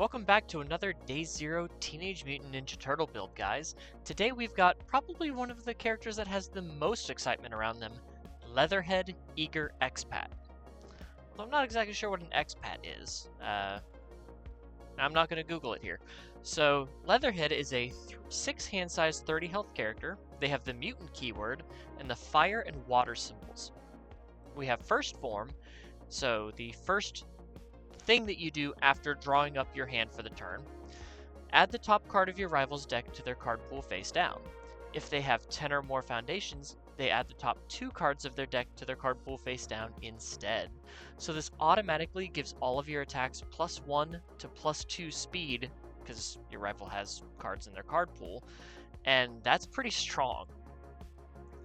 Welcome back to another Day Zero Teenage Mutant Ninja Turtle build, guys. Today we've got probably one of the characters that has the most excitement around them, Leatherhead Eager Expat. Well, I'm not exactly sure what an expat is. I'm not going to Google it here. So, Leatherhead is a 6 hand size 30 health character. They have the mutant keyword and the fire and water symbols. We have first form, so the first thing that you do after drawing up your hand for the turn. Add the top card of your rival's deck to their card pool face down. If they have 10 or more foundations, they add the top 2 cards of their deck to their card pool face down instead. So this automatically gives all of your attacks +1 to +2 speed, because your rival has cards in their card pool, and that's pretty strong.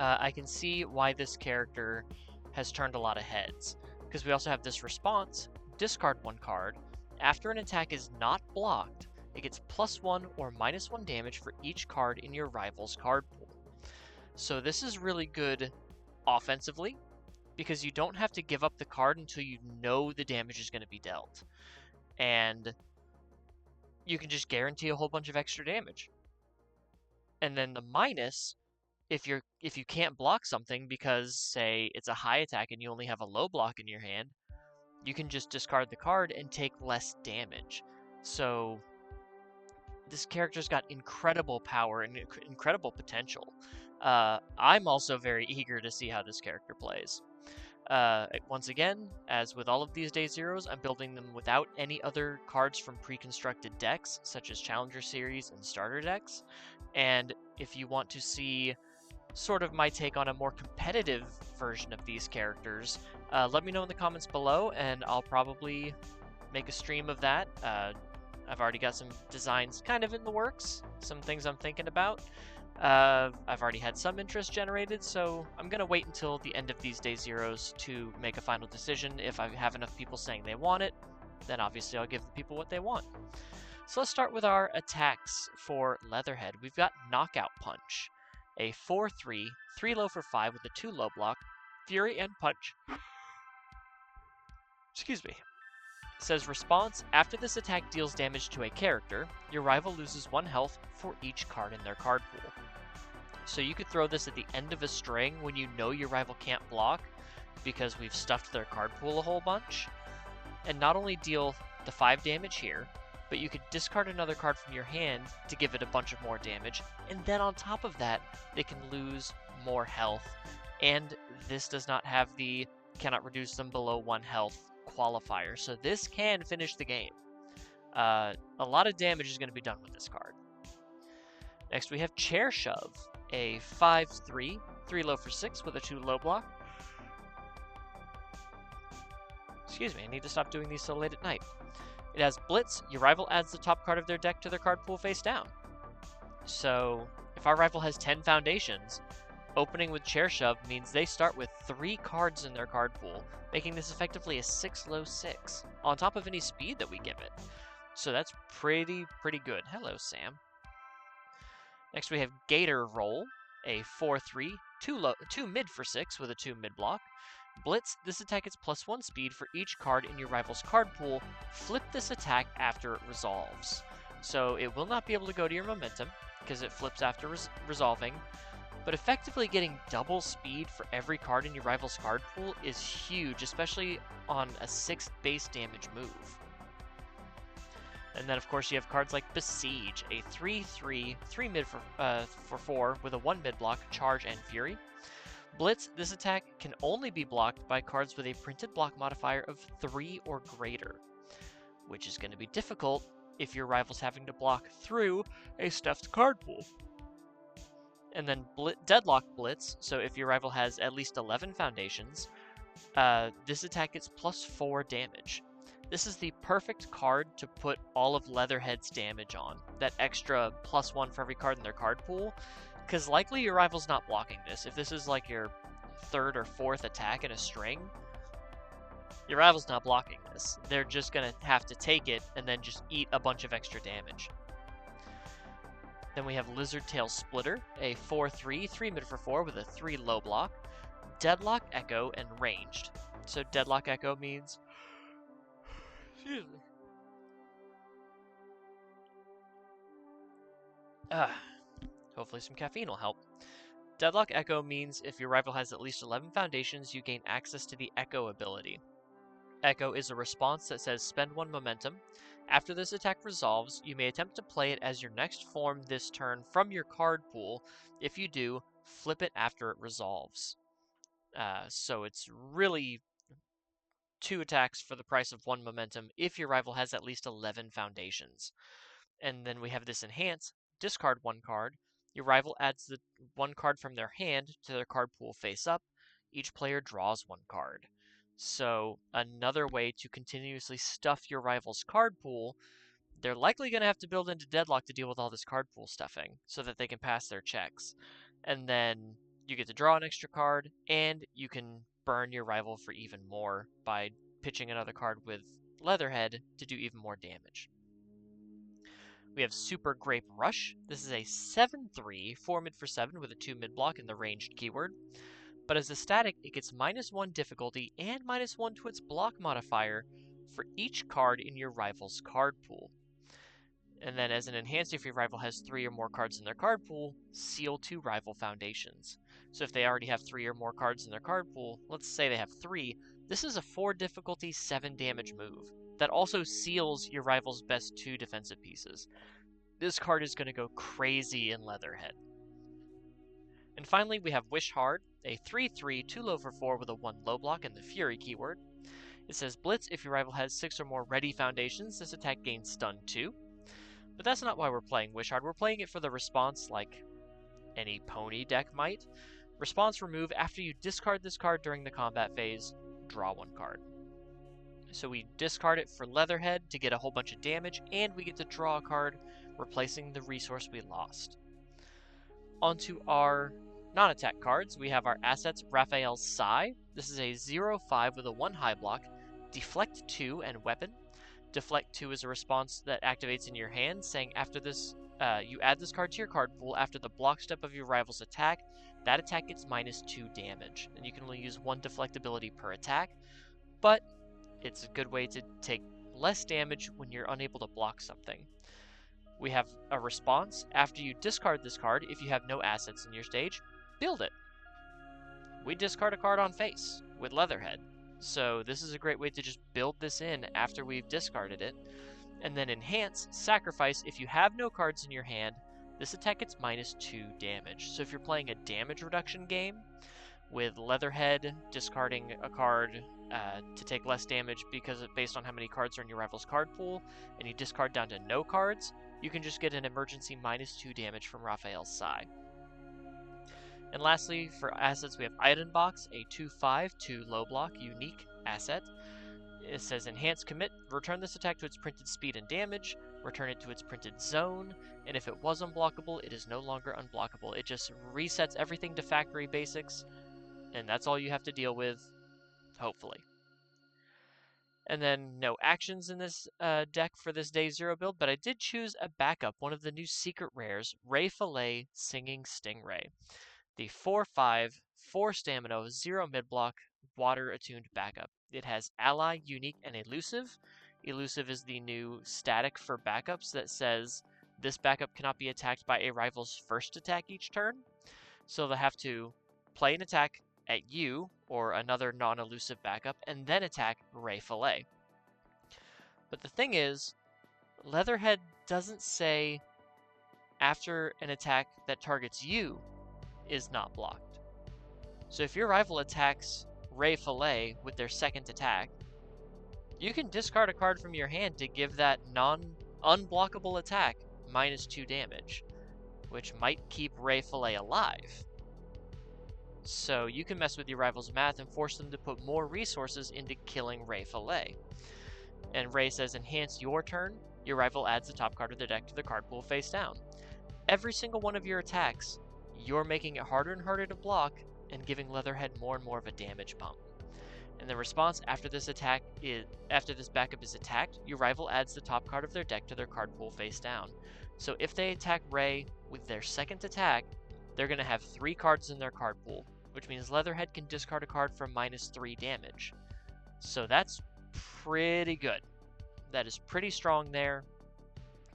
I can see why this character has turned a lot of heads, because we also have this response. Discard 1 card. After an attack is not blocked, it gets +1 or -1 damage for each card in your rival's card pool. So this is really good offensively, because you don't have to give up the card until you know the damage is going to be dealt. And you can just guarantee a whole bunch of extra damage. And then the minus, if you can't block something because, say, it's a high attack and you only have a low block in your hand, you can just discard the card and take less damage. So this character's got incredible power and incredible potential. I'm also very eager to see how this character plays. Once again, as with all of these Day Zeros, I'm building them without any other cards from pre-constructed decks, such as Challenger Series and Starter decks. And if you want to see sort of my take on a more competitive version of these characters, let me know in the comments below, and I'll probably make a stream of that. I've already got some designs kind of in the works, some things I'm thinking about. I've already had some interest generated, so I'm going to wait until the end of these Day Zeros to make a final decision. If I have enough people saying they want it, then obviously I'll give the people what they want. So let's start with our attacks for Leatherhead. We've got Knockout Punch, a 4/3, 3 low for 5 with a 2 low block, Fury and Punch. Excuse me. It says response, after this attack deals damage to a character, your rival loses 1 health for each card in their card pool. So you could throw this at the end of a string when you know your rival can't block, because we've stuffed their card pool a whole bunch, and not only deal the 5 damage here, but you could discard another card from your hand to give it a bunch of more damage, and then on top of that, they can lose more health, and this does not have the cannot reduce them below 1 health qualifier, so this can finish the game. A lot of damage is going to be done with this card. Next we have Chair Shove, a 5/3, 3 low for 6 with a 2 low block. Excuse me, I need to stop doing these so late at night. It has Blitz. Your rival adds the top card of their deck to their card pool face down. So if our rival has 10 foundations, opening with Chair Shove means they start with 3 cards in their card pool, making this effectively a 6 low 6, on top of any speed that we give it. So that's pretty good. Hello, Sam. Next we have Gator Roll, a 4/3, 2 mid for 6 with a 2 mid block. Blitz, this attack gets +1 speed for each card in your rival's card pool. Flip this attack after it resolves. So it will not be able to go to your momentum, because it flips after resolving, but effectively getting double speed for every card in your rival's card pool is huge, especially on a 6th base damage move. And then of course you have cards like Besiege, a 3/3, 3 mid for 4 with a 1 mid block, Charge and Fury. Blitz, this attack can only be blocked by cards with a printed block modifier of 3 or greater, which is going to be difficult if your rival's having to block through a stuffed card pool. And then Deadlock Blitz, so if your rival has at least 11 foundations, this attack gets +4 damage. This is the perfect card to put all of Leatherhead's damage on, that extra +1 for every card in their card pool, because likely your rival's not blocking this. If this is like your 3rd or 4th attack in a string, your rival's not blocking this. They're just going to have to take it and then just eat a bunch of extra damage. Then we have Lizard Tail Splitter, a 4/3, 3 mid for 4 with a 3 low block, Deadlock Echo, and Ranged. So Deadlock Echo means... Excuse me. Hopefully some caffeine will help. Deadlock Echo means if your rival has at least 11 foundations, you gain access to the Echo ability. Echo is a response that says spend 1 momentum. After this attack resolves, you may attempt to play it as your next form this turn from your card pool. If you do, flip it after it resolves. So it's really 2 attacks for the price of 1 momentum if your rival has at least 11 foundations. And then we have this enhance, discard 1 card. Your rival adds the 1 card from their hand to their card pool face up. Each player draws 1 card. So another way to continuously stuff your rival's card pool. They're likely going to have to build into Deadlock to deal with all this card pool stuffing so that they can pass their checks. And then you get to draw an extra card, and you can burn your rival for even more by pitching another card with Leatherhead to do even more damage. We have Super Grape Rush. This is a 7/3, 4 mid for 7 with a 2 mid block and the ranged keyword. But as a static, it gets -1 difficulty and -1 to its block modifier for each card in your rival's card pool. And then as an enhance, if your rival has 3 or more cards in their card pool, seal 2 rival foundations. So if they already have 3 or more cards in their card pool, let's say they have 3, this is a 4 difficulty, 7 damage move that also seals your rival's best 2 defensive pieces. This card is going to go crazy in Leatherhead. And finally, we have Wish Hard, a 3/3, 2 low for 4 with a 1 low block and the Fury keyword. It says Blitz, if your rival has 6 or more ready foundations, this attack gains stun 2. But that's not why we're playing Wish Hard. We're playing it for the response like any pony deck might. Response remove, after you discard this card during the combat phase, draw 1 card. So we discard it for Leatherhead to get a whole bunch of damage, and we get to draw a card, replacing the resource we lost. Onto our non-attack cards, we have our assets, Raphael's Sigh. This is a 0/5 with a 1 high block, Deflect 2 and Weapon. Deflect 2 is a response that activates in your hand, saying after this, you add this card to your card pool after the block step of your rival's attack. That attack gets -2 damage, and you can only use 1 deflect ability per attack, but it's a good way to take less damage when you're unable to block something. We have a response. After you discard this card, if you have no assets in your stage, build it. We discard a card on face with Leatherhead. So this is a great way to just build this in after we've discarded it. And then enhance, sacrifice, if you have no cards in your hand, this attack gets -2 damage. So if you're playing a damage reduction game with Leatherhead discarding a card to take less damage based on how many cards are in your rival's card pool, and you discard down to no cards, you can just get an emergency -2 damage from Raphael's Sigh. And lastly, for assets, we have Item Box, a 2/5, 2 low block, unique asset. It says Enhance Commit, return this attack to its printed speed and damage, return it to its printed zone, and if it was unblockable, it is no longer unblockable. It just resets everything to factory basics, and that's all you have to deal with, hopefully. And then no actions in this deck for this day 0 build, but I did choose a backup, one of the new secret rares, Ray Fillet Singing Stingray. The 4/5, 4 stamina, 0 mid block, water attuned backup. It has ally, unique, and elusive. Elusive is the new static for backups that says this backup cannot be attacked by a rival's first attack each turn. So they'll have to play an attack at you or another non-elusive backup and then attack Ray Fillet. But the thing is, Leatherhead doesn't say after an attack that targets you is not blocked. So if your rival attacks Ray Fillet with their second attack, you can discard a card from your hand to give that non-unblockable attack -2 damage, which might keep Ray Fillet alive. So you can mess with your rival's math and force them to put more resources into killing Ray Fillet. And Ray says enhance your turn, your rival adds the top card of their deck to the card pool face down. Every single one of your attacks, you're making it harder and harder to block and giving Leatherhead more and more of a damage bump. And the response after this backup is attacked, your rival adds the top card of their deck to their card pool face down. So if they attack Ray with their second attack, they're going to have 3 cards in their card pool, which means Leatherhead can discard a card for -3 damage. So that's pretty good. That is pretty strong there,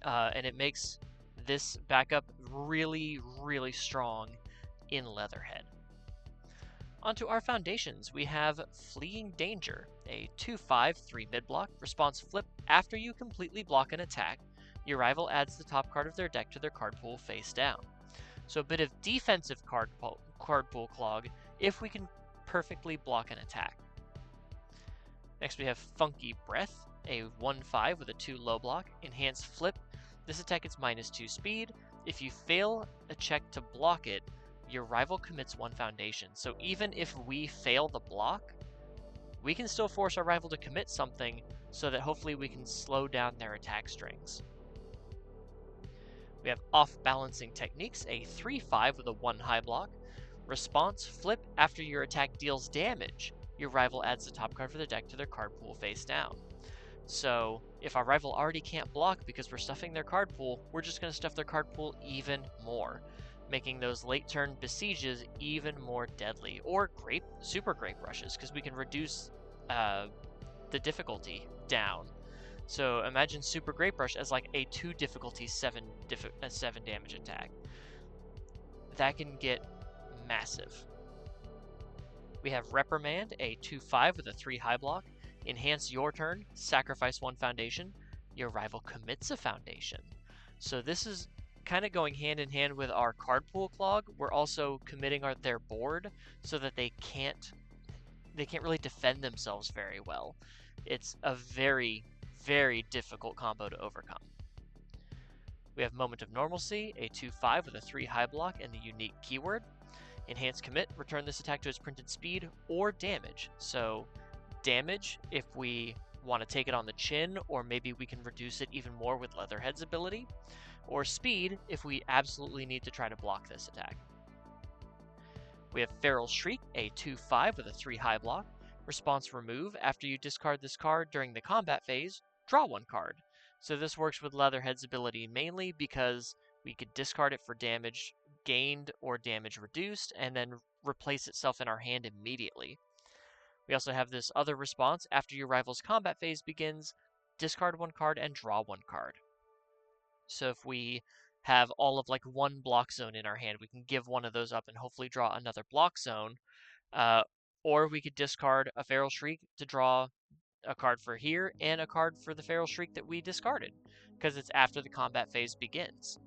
and it makes this backup really, really strong in Leatherhead. Onto our foundations, we have Fleeing Danger, a 2/5 3 mid-block, response flip after you completely block an attack. Your rival adds the top card of their deck to their card pool face down. So a bit of defensive card pool clog if we can perfectly block an attack. Next we have Funky Breath, a 1/5 with a 2 low block, enhanced flip. This attack gets -2 speed. If you fail a check to block it, your rival commits 1 foundation. So even if we fail the block, we can still force our rival to commit something so that hopefully we can slow down their attack strings. We have Off Balancing Techniques, a 3/5 with a 1 high block. Response flip after your attack deals damage. Your rival adds the top card for their deck to their card pool face down. So if our rival already can't block because we're stuffing their card pool, we're just going to stuff their card pool even more, making those late turn besieges even more deadly. Or super grape rushes, because we can reduce the difficulty down. So imagine super grape rush as like a 2 difficulty 7 damage attack. That can get massive. We have Reprimand, a 2/5 with a 3 high block. Enhance your turn, sacrifice 1 foundation. Your rival commits a foundation. So this is kind of going hand in hand with our card pool clog. We're also committing their board so that they can't really defend themselves very well. It's a very, very difficult combo to overcome. We have Moment of Normalcy, a 2/5 with a 3 high block and the unique keyword. Enhance commit, return this attack to its printed speed or damage. So damage if we want to take it on the chin, or maybe we can reduce it even more with Leatherhead's ability, or speed if we absolutely need to try to block this attack. We have Feral Shriek, a 2/5 with a 3 high block. Response remove, after you discard this card during the combat phase, draw 1 card. So this works with Leatherhead's ability mainly because we could discard it for damage gained or damage reduced, and then replace itself in our hand immediately. We also have this other response, after your rival's combat phase begins, discard 1 card and draw 1 card. So if we have all of like 1 block zone in our hand, we can give one of those up and hopefully draw another block zone. Or we could discard a Feral Shriek to draw a card for here and a card for the Feral Shriek that we discarded, because it's after the combat phase begins.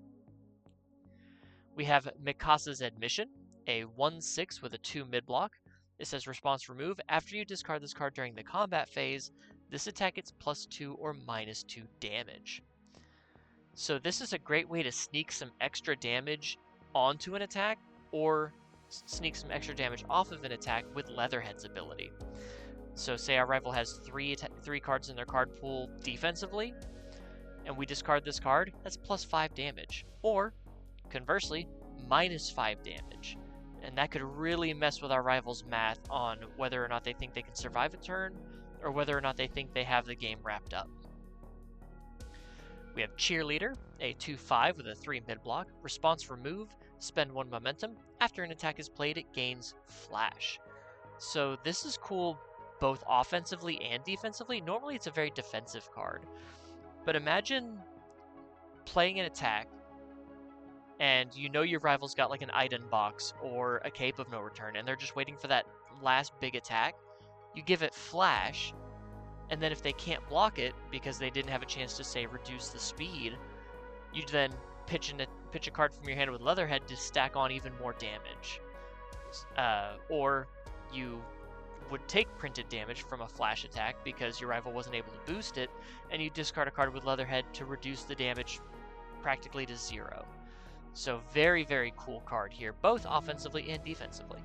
We have Mikasa's Admission, a 1/6 with a 2 mid-block. It says response remove. After you discard this card during the combat phase, this attack gets +2 or -2 damage. So this is a great way to sneak some extra damage onto an attack, or sneak some extra damage off of an attack with Leatherhead's ability. So say our rival has 3 cards in their card pool defensively, and we discard this card, that's +5 damage. Or, conversely, -5 damage. And that could really mess with our rival's math on whether or not they think they can survive a turn, or whether or not they think they have the game wrapped up. We have Cheerleader, a 2/5 with a 3 mid-block. Response remove, spend 1 momentum. After an attack is played, it gains Flash. So this is cool both offensively and defensively. Normally it's a very defensive card. But imagine playing an attack, and you know your rival's got like an Iden box or a Cape of No Return, and they're just waiting for that last big attack. You give it Flash, and then if they can't block it because they didn't have a chance to, say, reduce the speed, you then pitch a card from your hand with Leatherhead to stack on even more damage. Or you would take printed damage from a Flash attack because your rival wasn't able to boost it, and you discard a card with Leatherhead to reduce the damage practically to 0. So very, very cool card here, both offensively and defensively.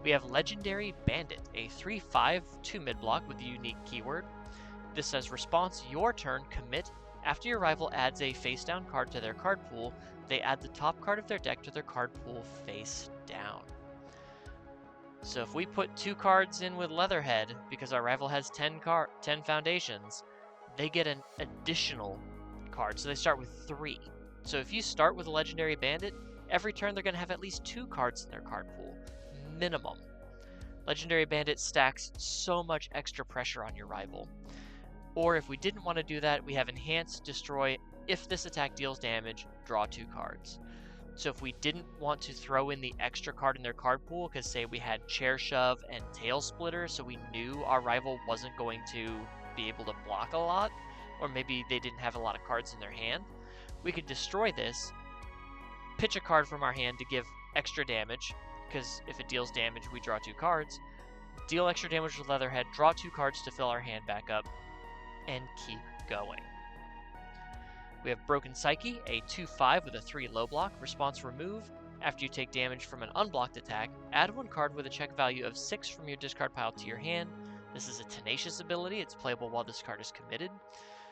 We have Legendary Bandit, a 3/5 2 mid-block with the unique keyword. This says response, your turn, commit. After your rival adds a face-down card to their card pool, they add the top card of their deck to their card pool face down. So if we put 2 cards in with Leatherhead, because our rival has 10 foundations, they get an additional card, so they start with 3. So if you start with a Legendary Bandit, every turn they're going to have at least 2 cards in their card pool, minimum. Legendary Bandit stacks so much extra pressure on your rival. Or if we didn't want to do that, we have Enhance, Destroy if this attack deals damage, draw 2 cards. So if we didn't want to throw in the extra card in their card pool, because say we had Chair Shove and Tail Splitter, so we knew our rival wasn't going to be able to block a lot, or maybe they didn't have a lot of cards in their hand, we could destroy this, pitch a card from our hand to give extra damage, because if it deals damage, we draw 2 cards, deal extra damage with Leatherhead, draw 2 cards to fill our hand back up, and keep going. We have Broken Psyche, a 2/5 with a 3 low block. Response remove. After you take damage from an unblocked attack, add 1 card with a check value of 6 from your discard pile to your hand. This is a Tenacious ability. It's playable while this card is committed.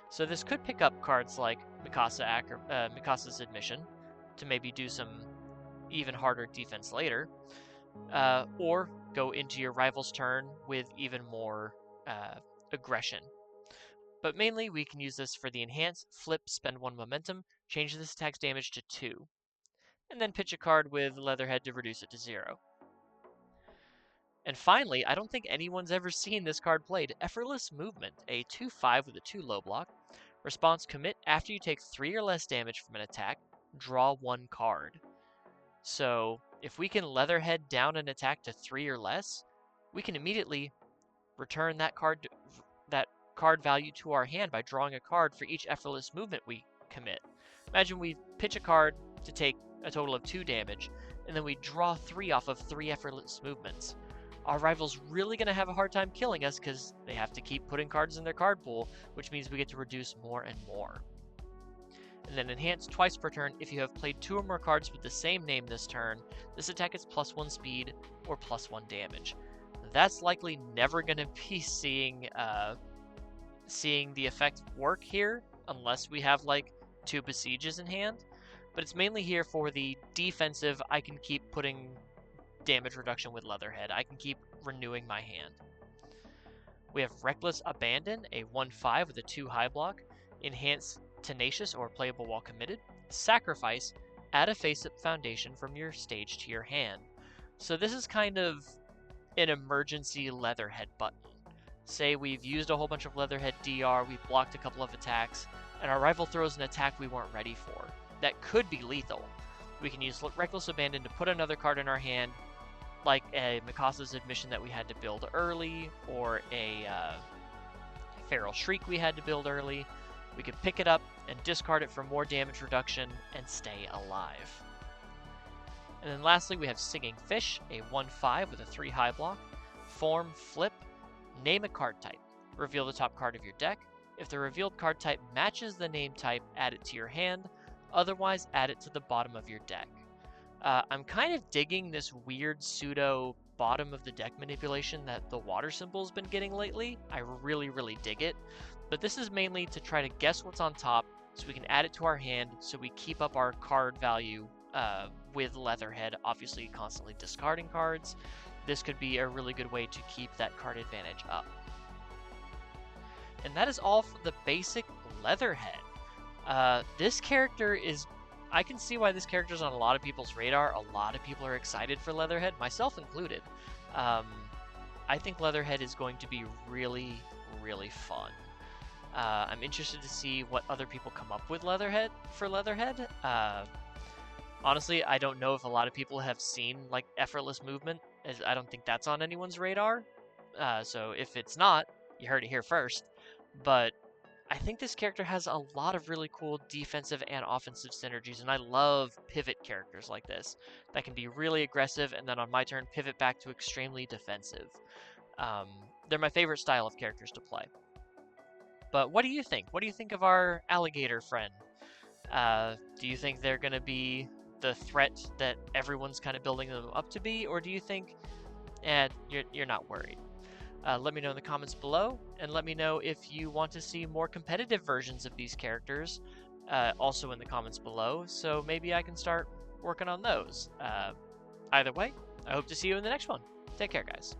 So this could pick up cards like Mikasa's Admission to maybe do some even harder defense later, or go into your rival's turn with even more aggression. But mainly, we can use this for the enhance, flip, spend 1 momentum, change this attack's damage to 2, and then pitch a card with Leatherhead to reduce it to 0. And finally, I don't think anyone's ever seen this card played, Effortless Movement, a 2/5 with a 2 low block. Response commit, after you take 3 or less damage from an attack, draw 1 card. So if we can Leatherhead down an attack to 3 or less, we can immediately return that card value to our hand by drawing a card for each effortless movement we commit. Imagine we pitch a card to take a total of 2 damage, and then we draw 3 off of 3 effortless movements. Our rival's really going to have a hard time killing us because they have to keep putting cards in their card pool, which means we get to reduce more and more. And then enhance twice per turn. If you have played 2 or more cards with the same name this turn, this attack is +1 speed or +1 damage. That's likely never going to be seeing the effect work here unless we have like 2 Besieges in hand, but it's mainly here for the defensive. I can keep putting damage reduction with Leatherhead. I can keep renewing my hand. We have Reckless Abandon, a 1/5 with a 2 high block. Enhance Tenacious or playable while committed. Sacrifice, add a face-up foundation from your stage to your hand. So this is kind of an emergency Leatherhead button. Say we've used a whole bunch of Leatherhead DR, we've blocked a couple of attacks, and our rival throws an attack we weren't ready for. That could be lethal. We can use Reckless Abandon to put another card in our hand, like a Mikasa's Admission that we had to build early, or a Feral Shriek we had to build early. We could pick it up and discard it for more damage reduction and stay alive. And then lastly, we have Singing Fish, a 1/5 with a 3 high block. Form, flip, name a card type. Reveal the top card of your deck. If the revealed card type matches the name type, add it to your hand. Otherwise, add it to the bottom of your deck. I'm kind of digging this weird pseudo bottom of the deck manipulation that the water symbol's been getting lately. I really, really dig it. But this is mainly to try to guess what's on top so we can add it to our hand so we keep up our card value with Leatherhead, obviously constantly discarding cards. This could be a really good way to keep that card advantage up. And that is all for the basic Leatherhead. This character is... I can see why this character is on a lot of people's radar. A lot of people are excited for Leatherhead, myself included. I think Leatherhead is going to be really, really fun. I'm interested to see what other people come up with for Leatherhead. Honestly, I don't know if a lot of people have seen like Effortless Movement, as I don't think that's on anyone's radar. So if it's not, you heard it here first. But I think this character has a lot of really cool defensive and offensive synergies, and I love pivot characters like this that can be really aggressive and then on my turn pivot back to extremely defensive. They're my favorite style of characters to play. But what do you think? What do you think of our alligator friend? Do you think they're going to be the threat that everyone's kind of building them up to be, or do you think you're not worried? Let me know in the comments below, and let me know if you want to see more competitive versions of these characters also in the comments below, so maybe I can start working on those. Either way, I hope to see you in the next one. Take care, guys.